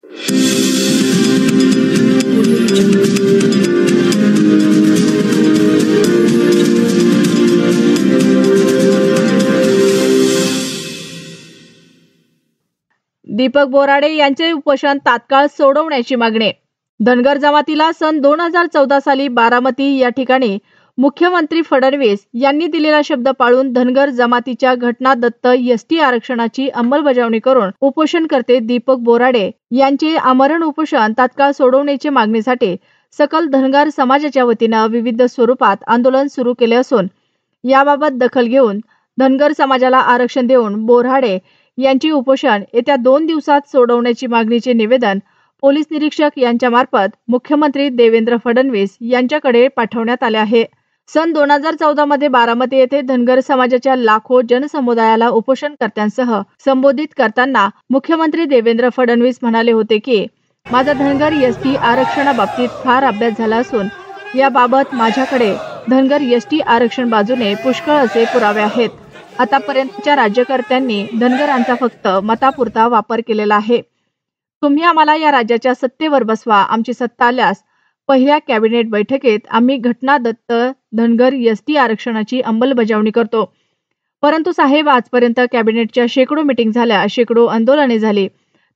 दीपक बोराडे यांचे उपोषण तात्काळ सोडवण्याची मागणी। धनगर जमातीला सन 2014 साली बारामती या ठिकाणी मुख्यमंत्री फडणवीस यांनी दिलेला शब्द पाळून धनगर जमातीच्या घटनादत्त एसटी आरक्षणाची अंमलबजावणी करून उपोषणकर्ते दीपक बोराडे यांचे आमरण उपोषण तात्काळ सोडवण्याची मागणीसाठी सकल धनगर समाजाच्या वतीनं विविध स्वरूपात आंदोलन सुरू केले असून याबाबत दखल घेऊन धनगर समाजाला आरक्षण देऊन बोराडे यांची उपोषण येत्या 2 दिवसात सोडवण्याची मागणीचे निवेदन पोलीस निरीक्षक यांच्या मार्फत मुख्यमंत्री देवेंद्र फडणवीस यांच्याकडे पाठवण्यात आले आहे। सन 2014 मध्ये बारामती येथे धनगर समाजाच्या लाखो जनसमुदायाला उपोषणकर्त्यांसह संबोधित करताना मुख्यमंत्री देवेंद्र फडणवीस म्हणाले होते की माझा धनगर एसटी आरक्षणाबाबतीत फार अभ्यास झाला असून याबाबत माझ्याकडे धनगर एसटी आरक्षण बाजूने पुष्कळ असे पुरावे आहेत। आतापर्यंतच्या राज्यकर्त्यांनी धनगरांचा फक्त मतापुरता वापर केलेला आहे। तुम्ही आम्हाला या राज्याच्या सत्तेवर बसवा। आमची सत्ता आल्यास पहिल्या कॅबिनेट बैठकीत आम्ही घटनादत्त धनगर एसटी आरक्षणाची अंमलबजावणी करतो। परंतु साहेब, आजपर्यंत कॅबिनेटच्या शेकडो मीटिंग झाल्या, शेकडो आंदोलने झाली,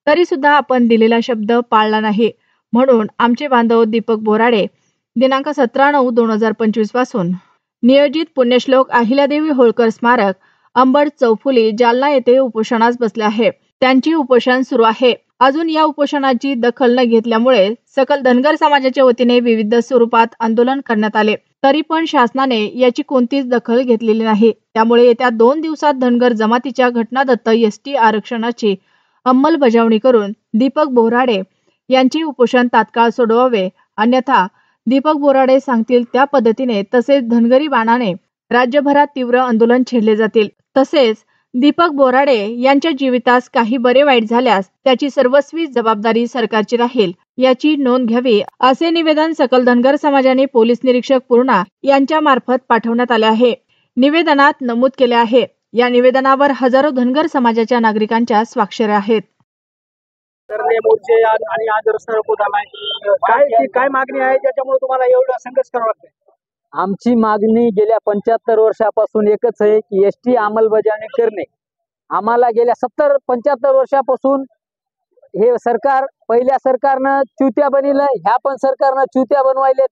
तरी सुद्धा आपण दिलेला शब्द पाळला नाही। म्हणून आमचे बांधव दीपक बोराडे दिनांक 17/9/2025 पासून नियोजित पुण्यश्लोक अहिल्यादेवी होळकर स्मारक अंबड चौफुली जालना येथे उपोषणास बसले आहे। त्यांची उपोषण सुरू आहे। अजून या उपोषणाची दखल न घेतल्यामुळे सकल धनगर समाजाच्या वतीने विविध स्वरूपात आंदोलन करण्यात आले, तरी पण शासनाने याची कोणतीच दखल घेतलेली नाही। त्यामुळे येत्या 2 दिवसात धनगर जमातीच्या घटनादत्त एसटी आरक्षणाची अंमलबजावणी करून दीपक बोराडे यांचे उपोषण तात्काळ सोडवावे, अन्यथा दीपक बोराडे सांगतील त्या पद्धतीने तसेच धनगरी बाणाने राज्यभरात तीव्र आंदोलन छेडले जातील। तसेच दीपक बोराडे यांच्या जीवितास काही बरे वाईट झाल्यास त्याची सर्वस्वी जबाबदारी सरकारची राहील, याची नोंद घ्यावी, असे निवेदन सकल धनगर समाजाने पोलीस निरीक्षक पूर्णा यांच्या मार्फत पाठवण्यात आले आहे। निवेदनात नमूद केले आहे। या निवेदनावर हजारो धनगर समाजाच्या नागरिकांच्या स्वाक्षऱ्या आहेत। मोर्चे आणि आज रस्ता रोको झालाय, काय मागणी आहे ज्याच्यामुळे तुम्हाला एवढा संघर्ष करावा लागतोय? आमची मागणी गेल्या 75 वर्षापासून एकच आहे की एसटी अंमलबजावणी करणे। आम्हाला गेल्या 70-75 वर्षापासून हे सरकार, पहिल्या सरकारनं चुत्या बनवलं, ह्या पण सरकारनं चुत्या बनवायलेत।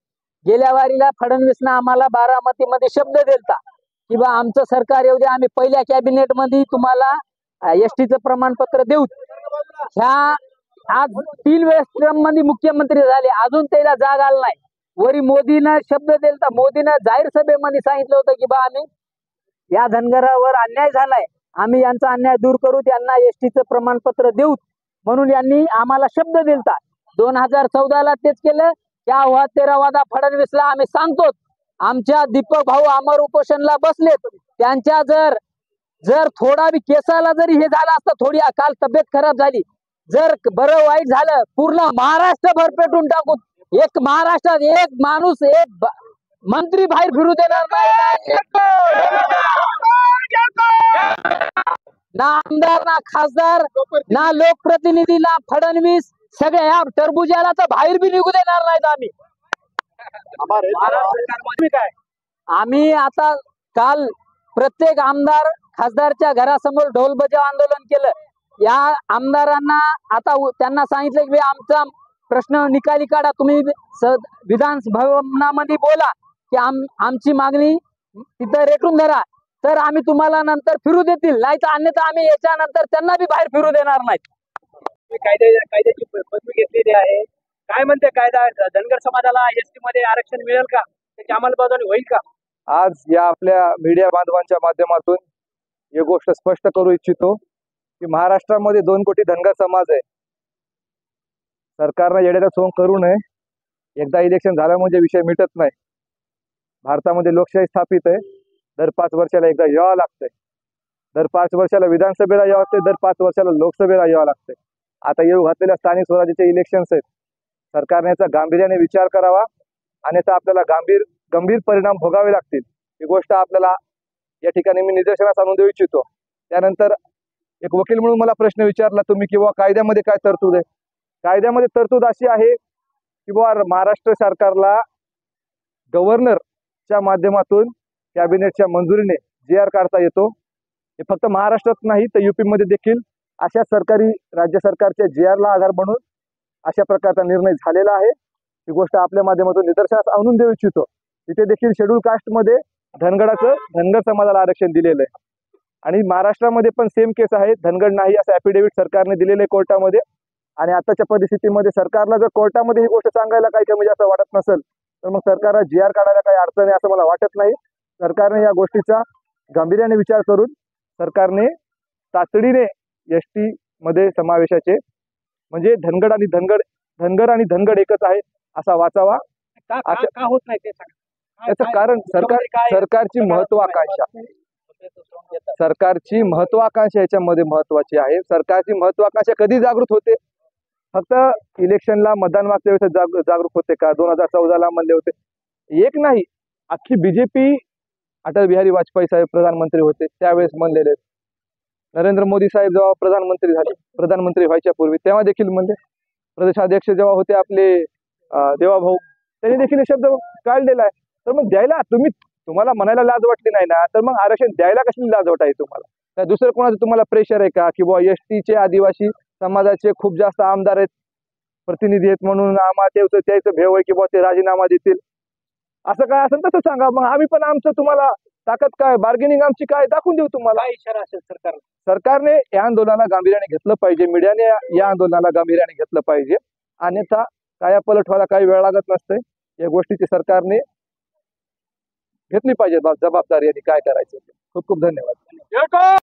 गेल्या वारीला फडणवीसनं आम्हाला बारामतीमध्ये शब्द दिलता की बा आमचं सरकार येऊ द्या, आम्ही पहिल्या कॅबिनेट मध्ये तुम्हाला एसटीचं प्रमाणपत्र देऊ। ह्या आज 3 वेळेस ट्रम्प मध्ये मुख्यमंत्री झाले, अजून त्याला जाग आला नाही। वरी मोदीनं शब्द दिलता, मोदीनं जाहीर सभेमध्ये सांगितलं होतं की बा आम्ही या धनगरावर अन्याय झालाय, आम्ही यांचा अन्याय दूर करू, त्यांना एसटीचं प्रमाणपत्र देऊ, म्हणून यांनी आम्हाला शब्द दिलता। 2014ला तेच केलं। क्या हुआ तेरा वादा फडणवीसला आम्ही सांगतो। आमच्या दीपक भाऊ अमर उपोषणला बसलेत, त्यांच्या जर थोडा बी केसाला जरी हे झालं असतं, थोडी काल तब्येत खराब झाली, जर बरं वाईट झालं, पूर्ण महाराष्ट्रभर पेटून टाकू। एक महाराष्ट्रात एक माणूस, एक मंत्री बाहेर फिरू देणार नाही, ना आमदार, ना खासदार, ना लोकप्रतिनिधी, ना फडणवीस, सगळ्या या टरबुजाला तर बाहेर बी निघू देणार नाहीत आम्ही। आम्ही आता काल प्रत्येक आमदार खासदारच्या घरासमोर ढोल बजाव आंदोलन केलं। या आमदारांना आता त्यांना सांगितलं की आमचा प्रश्न निकाली काढा, तुम्ही विधान भवनामध्ये बोला की आमची मागणी तिथं रेटून धरा, तर आम्ही तुम्हाला नंतर फिरू देतील, नाही तर अन्यथा आम्ही याच्यानंतर त्यांना बी बाहेर फिरू देणार नाही। कायद्याची पदवी घेतलेली आहे, काय म्हणते कायदा? धनगर समाजाला एसटी मध्ये आरक्षण मिळेल का? त्याची अंमलबजावणी होईल का? आज या आपल्या मीडिया बांधवांच्या माध्यमातून ही गोष्ट स्पष्ट करू इच्छितो की महाराष्ट्रामध्ये 2 कोटी धनगर समाज आहे। सरकारने येड्याचा सोंग करू नये। एकदा इलेक्शन झालं म्हणजे विषय मिटत नाही। भारतामध्ये लोकशाही स्थापित आहे, दर 5 वर्षाला एकदा यावं लागतंय, दर 5 वर्षाला विधानसभेला यावं लागतंय, दर 5 वर्षाला लोकसभेला यावं लागतंय। आता येऊ घातलेल्या स्थानिक स्वराज्याचे इलेक्शन्स आहेत, सरकारने याचा गांभीर्याने विचार करावा, अन्यथा आपल्याला गंभीर परिणाम भोगावे लागतील। ही गोष्ट आपल्याला या ठिकाणी मी निदर्शनास आणून देऊ इच्छितो। त्यानंतर एक वकील म्हणून मला प्रश्न विचारला तुम्ही किंवा कायद्यामध्ये काय तरतूद आहे, कायद्यामध्ये तरतूद अशी आहे की बुवा महाराष्ट्र सरकारला गव्हर्नरच्या माध्यमातून कॅबिनेटच्या मंजुरीने GR काढता येतो. हे फक्त महाराष्ट्रात नाही तर UP मध्ये देखील अशा सरकारी राज्य सरकारच्या GRला आधार बनून अशा प्रकारचा निर्णय झालेला आहे. ही गोष्ट आपल्या माध्यमातून निदर्शनास आणून देऊ इच्छितो. तिथे देखील शेड्यूल कास्टमध्ये धनगर समाजाला आरक्षण दिलेलं आहे आणि महाराष्ट्रामध्ये पण सेम केस आहे. धनगर नाही असं ॲफिडेव्हिट सरकारने दिलेलं आहे कोर्टामध्ये. आणि आताच्या परिस्थितीमध्ये सरकारला जर कोर्टामध्ये ही गोष्ट सांगायला काही कमी जास्त वाटत नसेल तर मग सरकारला GR काढायला काही अडचण आहे असं मला वाटत नाही. सरकारने या गोष्टीचा गांभीर्याने विचार करून सरकारने तातडीने ST मध्ये समावेशाचे म्हणजे धनगर आणि धनगड एकच आहे असा वाचावा. का होत नाही ते सांगा. याचं कारण सरकारची महत्वाकांक्षा याच्यामध्ये महत्वाची आहे. सरकारची महत्वाकांक्षा कधी जागृत होते? फक्त इलेक्शनला मतदान मागच्या वेळेस जागरूक होते का? 2014ला म्हणले होते. एक नाही, अख्खी BJP अटल बिहारी वाजपेयी साहेब प्रधानमंत्री होते त्यावेळेस म्हणलेले. नरेंद्र मोदी साहेब जेव्हा प्रधानमंत्री व्हायच्या पूर्वी तेव्हा देखील म्हणले. प्रदेशाध्यक्ष जेव्हा होते आपले देवाभाऊ त्यांनी देखील हे शब्द काढलेला आहे. तर मग द्यायला तुम्हाला म्हणायला लाज वाटली नाही ना तर मग आरक्षण द्यायला कसली लाज वाटाय तुम्हाला? काय दुसरं कोणाचं तुम्हाला प्रेशर आहे का की बुवा STचे आदिवासी समाजाचे खूप जास्त आमदार आहेत, प्रतिनिधी आहेत म्हणून आम्हाला त्याचं भेव आहे की बुवा ते राजीनामा देतील? असं काय असेल तसं सांगा. मग आम्ही पण आमचं तुम्हाला ताकद काय, बार्गेनिंग आमची काय दाखवून देऊ तुम्हाला. काय इशारा असेल सरकारने या आंदोलनाला गांभीर्याने घेतलं पाहिजे. मीडियाने या आंदोलनाला गांभीर्याने घेतलं पाहिजे. अन्यथा कायापलट व्हायला काही वेळ लागत नसते. या गोष्टीची सरकारने घेतली पाहिजे जबाबदारी आणि काय करायचं. खूप खूप धन्यवाद.